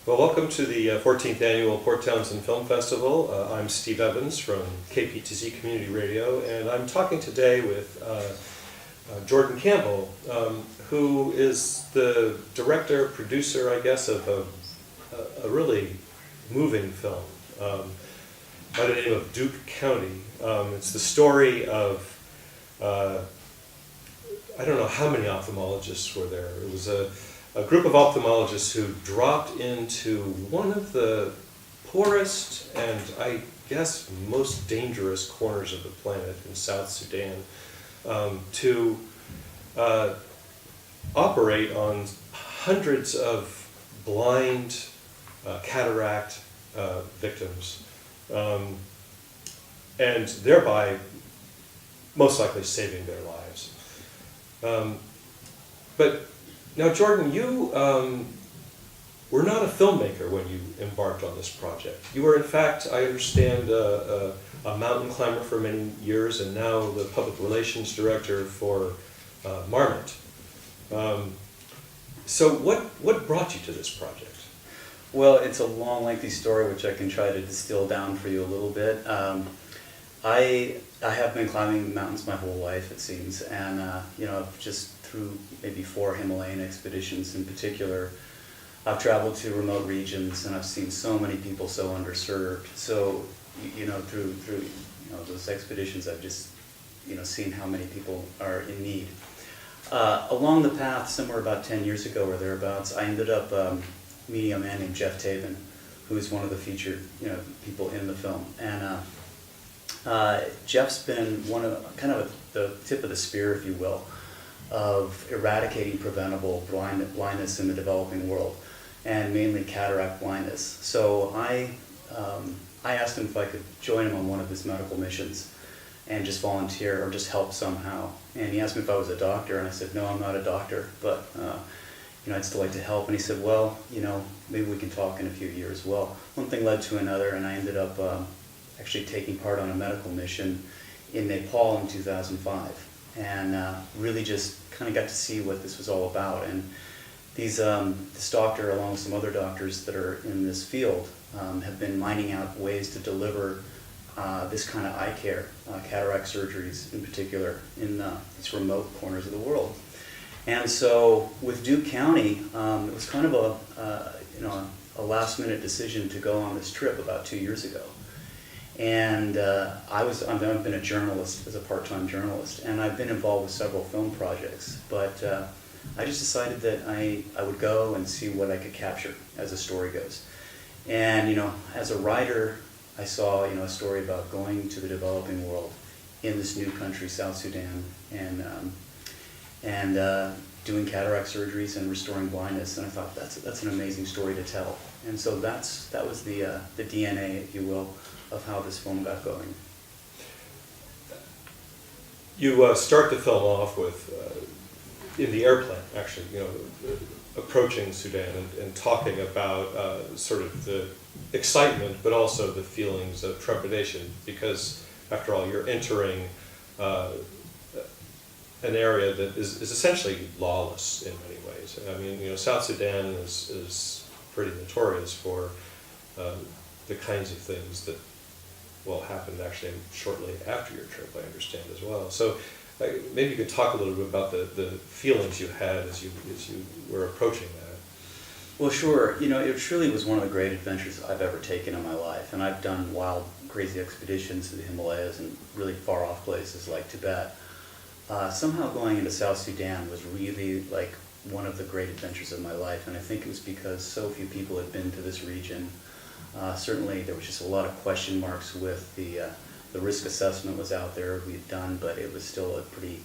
Well, welcome to the 14th Annual Port Townsend Film Festival. I'm Steve Evans from KPTZ Community Radio, and I'm talking today with Jordan Campbell, who is the director, producer, I guess, of a really moving film by the name of Duke County. It's the story of, I don't know how many ophthalmologists were there. It was a group of ophthalmologists who dropped into one of the poorest and I guess most dangerous corners of the planet in South Sudan to operate on hundreds of blind cataract victims and thereby most likely saving their lives. But now, Jordan, you were not a filmmaker when you embarked on this project. You were, in fact, I understand, a mountain climber for many years, and now the public relations director for Marmot. So what brought you to this project? Well, it's a long, lengthy story, which I can try to distill down for you a little bit. I have been climbing mountains my whole life, it seems, and just through maybe 4 Himalayan expeditions in particular, I've traveled to remote regions and I've seen so many people so underserved. So, through those expeditions, I've just seen how many people are in need. Along the path, somewhere about 10 years ago or thereabouts, I ended up meeting a man named Jeff Taven, who is one of the featured people in the film. And Jeff's been one of the tip of the spear, if you will, of eradicating preventable blindness in the developing world, and mainly cataract blindness. So I asked him if I could join him on one of his medical missions and just volunteer or just help somehow. And he asked me if I was a doctor, and I said, no, I'm not a doctor, but I'd still like to help. And he said, well, maybe we can talk in a few years. Well, one thing led to another, and I ended up actually taking part on a medical mission in Nepal in 2005, and really just kind of got to see what this was all about. And this doctor, along with some other doctors that are in this field, have been mining out ways to deliver this kind of eye care, cataract surgeries in particular, in these remote corners of the world. And so with Duke County, it was kind of a last-minute decision to go on this trip about 2 years ago. And I've been a journalist, as a part-time journalist, and I've been involved with several film projects, but I just decided that I would go and see what I could capture as the story goes. And as a writer, I saw a story about going to the developing world in this new country, South Sudan, and doing cataract surgeries and restoring blindness, and I thought that's an amazing story to tell. And so that was the DNA, if you will, of how this film got going. You start the film off with, in the airplane, actually, approaching Sudan and talking about sort of the excitement, but also the feelings of trepidation, because after all, you're entering an area that is essentially lawless in many ways. I mean, South Sudan is pretty notorious for the kinds of things that happened actually shortly after your trip, I understand as well. So maybe you could talk a little bit about the feelings you had as you were approaching that. Well, sure. It truly was one of the great adventures I've ever taken in my life, and I've done wild, crazy expeditions to the Himalayas and really far-off places like Tibet. Somehow going into South Sudan was really like one of the great adventures of my life, and I think it was because so few people had been to this region. Certainly there was just a lot of question marks with the risk assessment was out there we had done, but it was still a pretty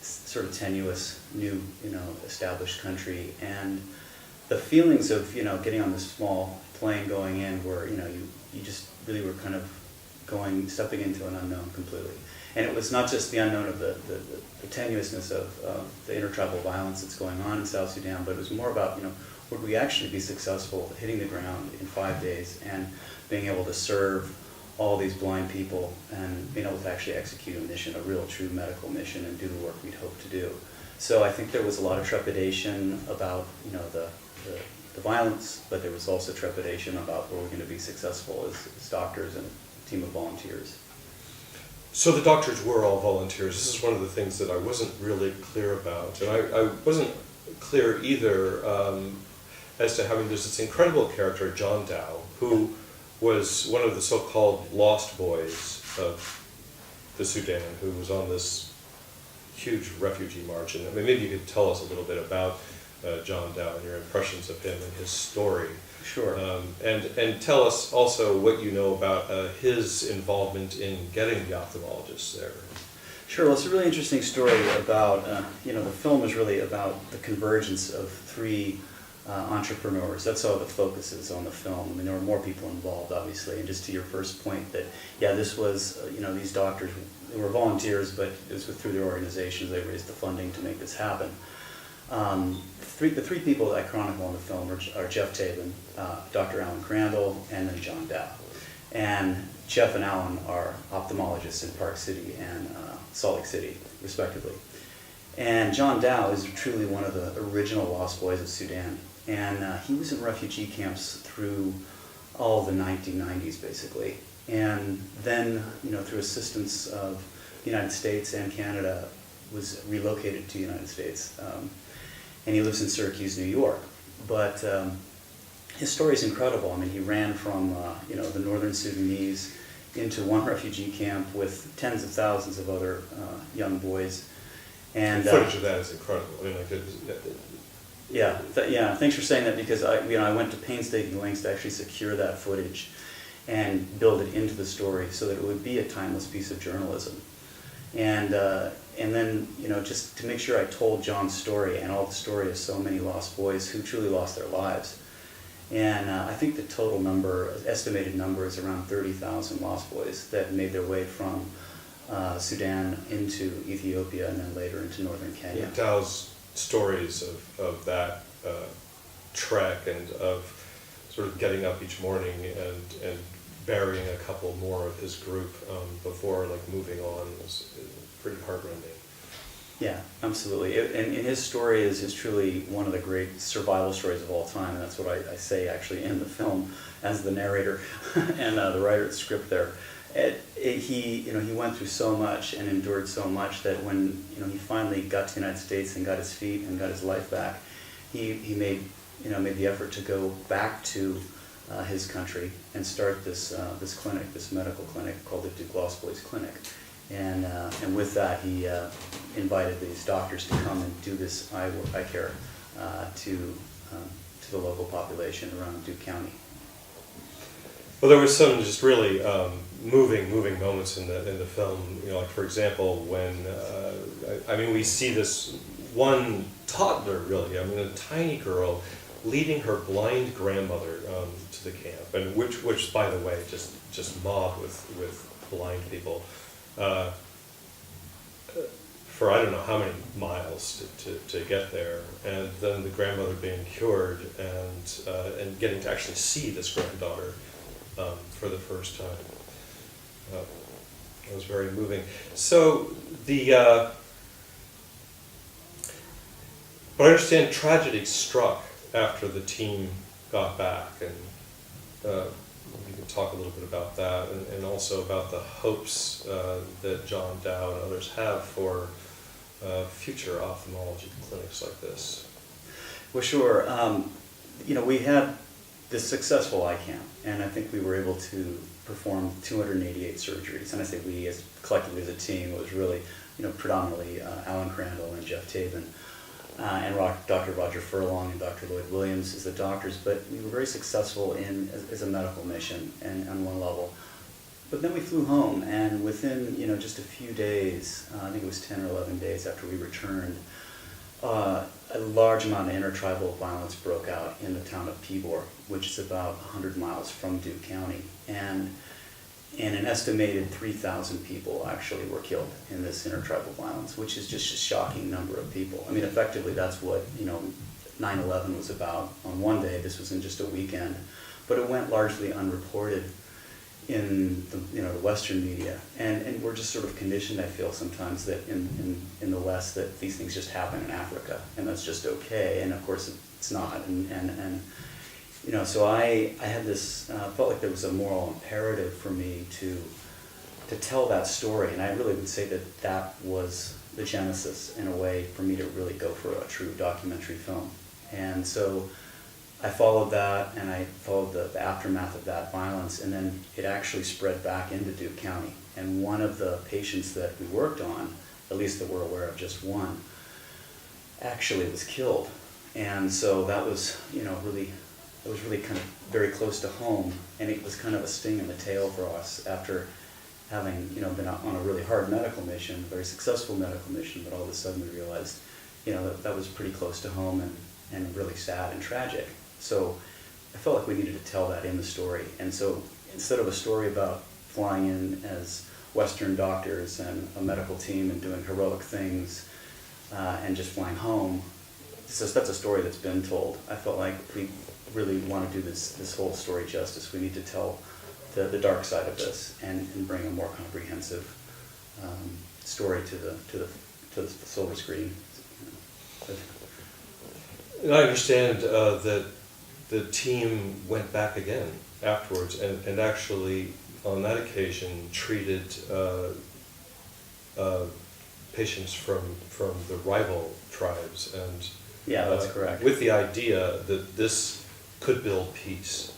sort of tenuous, new, established country. And the feelings of, getting on this small plane going in where, you just really were kind of stepping into an unknown completely. And it was not just the unknown of the tenuousness of the intertribal violence that's going on in South Sudan, but it was more about, would we actually be successful hitting the ground in 5 days and being able to serve all these blind people and being able to actually execute a mission, a real true medical mission, and do the work we'd hoped to do. So I think there was a lot of trepidation about the the violence, but there was also trepidation about were we going to be successful as doctors and a team of volunteers. So the doctors were all volunteers. This is one of the things that I wasn't really clear about. And I wasn't clear either as to having there's this incredible character, John Dow, who was one of the so-called lost boys of the Sudan, who was on this huge refugee march. And I mean, maybe you could tell us a little bit about John Dow and your impressions of him and his story. Sure. And tell us also what you know about his involvement in getting the ophthalmologists there. Sure. Well, it's a really interesting story about, the film is really about the convergence of three entrepreneurs. That's all the focus is on the film. I mean, there were more people involved, obviously. And just to your first point that, this was, these doctors, they were volunteers, but it was through their organizations. They raised the funding to make this happen. The three people that I chronicle in the film are Jeff Tabin, Dr. Alan Crandall, and then John Dow. And Jeff and Alan are ophthalmologists in Park City and Salt Lake City, respectively. And John Dow is truly one of the original lost boys of Sudan. And he was in refugee camps through all the 1990s, basically. And then, through assistance of the United States and Canada, was relocated to the United States. And he lives in Syracuse, New York. But his story is incredible. I mean, he ran from, the northern Sudanese into one refugee camp with tens of thousands of other young boys. And the footage of that is incredible. I mean, thanks for saying that, because I went to painstaking lengths to actually secure that footage and build it into the story so that it would be a timeless piece of journalism. And then, just to make sure I told John's story and all the story of so many lost boys who truly lost their lives. And I think the total estimated number is around 30,000 lost boys that made their way from Sudan into Ethiopia and then later into northern Kenya. Dow's stories of that trek and of sort of getting up each morning and burying a couple more of his group before moving on was pretty heartrending. Yeah, absolutely. And his story is truly one of the great survival stories of all time, and that's what I say actually in the film as the narrator and the writer of the script there. He went through so much and endured so much that when he finally got to the United States and got his feet and got his life back, he made the effort to go back to his country and start this clinic, this medical clinic called the Duke Lost Boys Clinic. And with that, he invited these doctors to come and do this eye care to the local population around Duke County. Well, there was some just really moving moments in the film. Like for example, when we see this one toddler, really. I mean, a tiny girl leading her blind grandmother to the camp, and which by the way, just mobbed with blind people. For I don't know how many miles to get there, and then the grandmother being cured and getting to actually see this granddaughter for the first time. It was very moving. So but I understand tragedy struck after the team got back, and you can talk a little bit about that, and also about the hopes that John Dow and others have for future ophthalmology clinics like this. Well, sure. We had this successful eye camp, and I think we were able to perform 288 surgeries. And I say we, as collectively as a team, it was really, predominantly Alan Crandall and Jeff Tabin. And Dr. Roger Furlong and Dr. Lloyd Williams as the doctors, but we were very successful as a medical mission and on one level. But then we flew home, and within just a few days, I think it was 10 or 11 days after we returned, a large amount of intertribal violence broke out in the town of Pibor, which is about 100 miles from Duke County, and an estimated 3,000 people actually were killed in this intertribal violence, which is just a shocking number of people. I mean, effectively, that's what 9/11 was about. On one day, this was in just a weekend, but it went largely unreported. in the Western media, and we're just sort of conditioned, I feel sometimes, that in the West that these things just happen in Africa and that's just okay, and of course it's not, and so I had this felt like there was a moral imperative for me to tell that story, and I really would say that was the genesis in a way for me to really go for a true documentary film. And so I followed that, and I followed the aftermath of that violence, and then it actually spread back into Duke County. And one of the patients that we worked on, at least that we're aware of, just one, actually was killed. And so that was, really kind of very close to home, and it was kind of a sting in the tail for us after having, been on a really hard medical mission, a very successful medical mission, but all of a sudden we realized, that was pretty close to home and really sad and tragic. So I felt like we needed to tell that in the story. And so instead of a story about flying in as Western doctors and a medical team and doing heroic things and just flying home, that's a story that's been told. I felt like if we really want to do this whole story justice, we need to tell the dark side of this and bring a more comprehensive story to the silver screen. And I understand that the team went back again afterwards and actually on that occasion treated patients from the rival tribes, and yeah, that's correct. With the idea that this could build peace.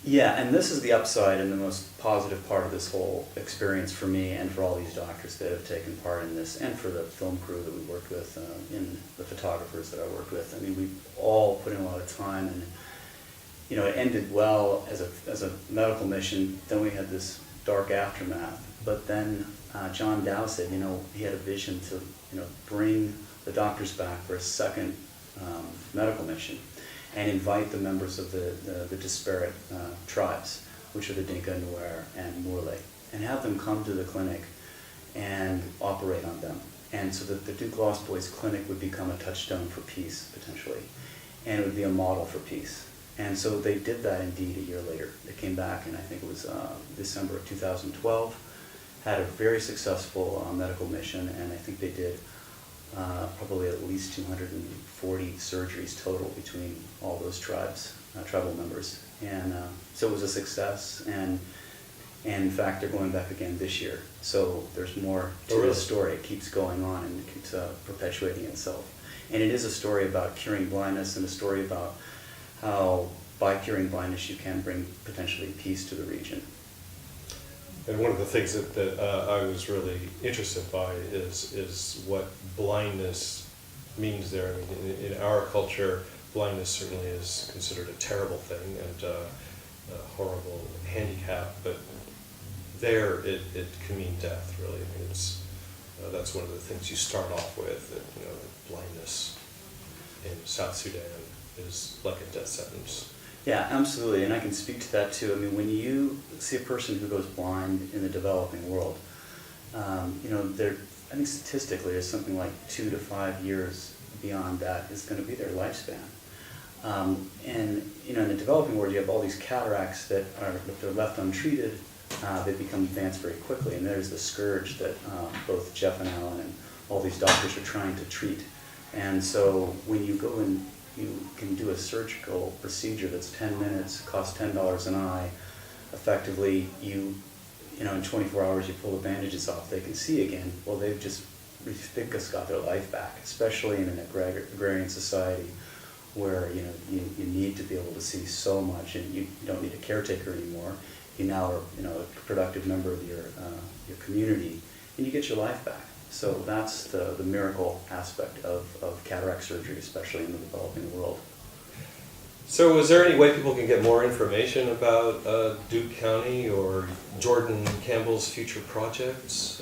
Yeah, and this is the upside and the most positive part of this whole experience for me and for all these doctors that have taken part in this, and for the film crew that we worked with, and the photographers that I worked with. I mean, we all put in a lot of time, and it ended well as a medical mission. Then we had this dark aftermath, but then John Dow said, he had a vision to bring the doctors back for a second medical mission, and invite the members of the disparate tribes, which are the Dinka, Nuer, and Murle, and have them come to the clinic and operate on them. And so that the Duke Lost Boys Clinic would become a touchstone for peace, potentially, and it would be a model for peace. And so they did that indeed a year later. They came back, and I think it was December of 2012, had a very successful medical mission, and I think they did probably at least 240 surgeries total between all those tribal members. And so it was a success, and in fact they're going back again this year. So there's more to the story. It keeps going on, and it keeps perpetuating itself. And it is a story about curing blindness, and a story about how by curing blindness you can bring potentially peace to the region. And one of the things that I was really interested by is what blindness means there. I mean, in our culture, blindness certainly is considered a terrible thing and a horrible handicap, but there it can mean death, really. I mean, that's one of the things you start off with, that blindness in South Sudan is like a death sentence. Yeah, absolutely, and I can speak to that too. I mean, when you see a person who goes blind in the developing world, I think statistically there's something like 2 to 5 years beyond that is going to be their lifespan. And in the developing world, you have all these cataracts that are, if they're left untreated, they become advanced very quickly. And there's the scourge that both Jeff and Alan and all these doctors are trying to treat. And so when you go and you can do a surgical procedure that's 10 minutes, costs $10 an eye. Effectively, in 24 hours you pull the bandages off, they can see again. Well, they've just got their life back, especially in an agrarian society where you need to be able to see so much, and you don't need a caretaker anymore. You now are a productive member of your community, and you get your life back. So that's the miracle aspect of cataract surgery, especially in the developing world. So is there any way people can get more information about Duke County or Jordan Campbell's future projects?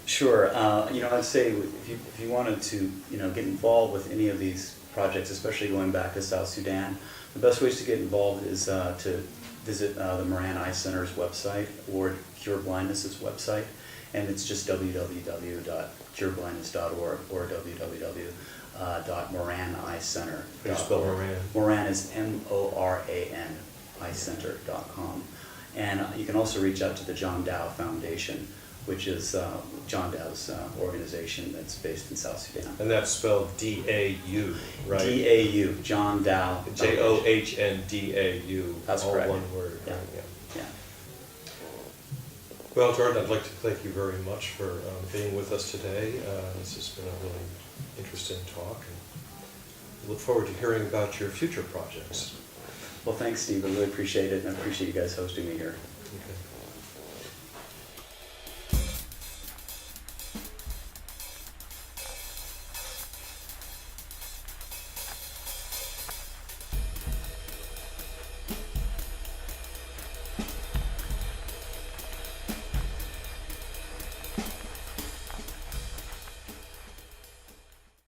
Sure. I'd say if you wanted to get involved with any of these projects, especially going back to South Sudan, the best ways to get involved is to visit the Moran Eye Center's website or Cure Blindness's website. And it's just www.cureblindness.org or www.moraneyecenter.org. How do you spell Moran? Moran is MORAN, eyecenter.com. And you can also reach out to the John Dow Foundation, which is John Dow's organization that's based in South Sudan. And that's spelled D-A-U, right? D-A-U, John Dow. J-O-H-N-D-A-U. That's all correct. one word. Yeah. Right? Yeah. Yeah. Well, Jordan, I'd like to thank you very much for being with us today. This has been a really interesting talk, and I look forward to hearing about your future projects. Well, thanks, Steve. I really appreciate it, and I appreciate you guys hosting me here. Okay.